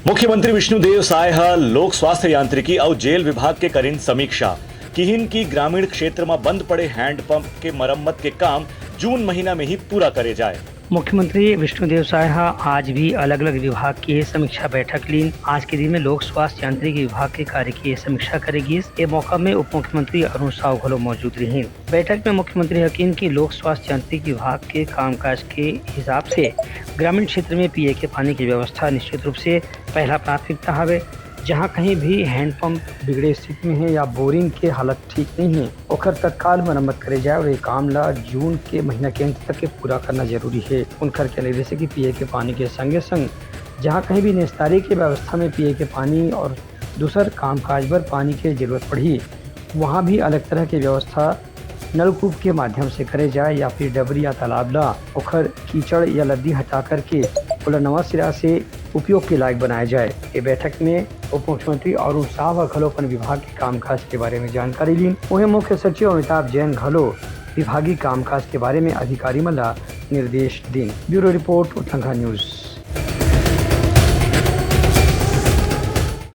मुख्यमंत्री विष्णुदेव साय लोक स्वास्थ्य यांत्रिकी और जेल विभाग के करीन समीक्षा किहिन की ग्रामीण क्षेत्र में बंद पड़े हैंडपंप के मरम्मत के काम जून महीना में ही पूरा करे जाए। मुख्यमंत्री विष्णुदेव साय आज भी अलग अलग विभाग की समीक्षा बैठक ली। आज के दिन में लोक स्वास्थ्य यांत्रिकी विभाग के कार्य की समीक्षा करेगी। ये मौका में उप मुख्यमंत्री अरुण साव घलो मौजूद रही। बैठक में मुख्यमंत्री हकीन की लोक स्वास्थ्य यांत्रिकी विभाग के कामकाज के हिसाब से ग्रामीण क्षेत्र में पिए के पानी की व्यवस्था निश्चित रूप से पहला प्राथमिकता है। जहाँ कहीं भी हैंडपंप बिगड़े स्थिति में है या बोरिंग के हालत ठीक नहीं है, ओकर तत्काल मरम्मत करे जाए और ये काम ला जून के महीना के अंत तक के पूरा करना जरूरी है। उनकर के लिए कि पिए के पानी के संगे संग जहाँ कहीं भी निस्तारी की व्यवस्था में पिए के पानी और दूसर कामकाज पर पानी की जरूरत पड़ी, वहाँ भी अलग तरह की व्यवस्था नलकूप के माध्यम से करे जाए या फिर डबरी या तालाब ला ओखर कीचड़ या लद्दी हटा करके पूरा नवा सिरा से उपयोग के लायक बनाया जाए। ये बैठक में उप मुख्यमंत्री अरुण साव घलो अपन विभाग के कामकाज के बारे में जानकारी ली। वहीं मुख्य सचिव अमिताभ जैन घलो विभागीय कामकाज के बारे में अधिकारी मला निर्देश दी। Bureau report Uttarakhand news.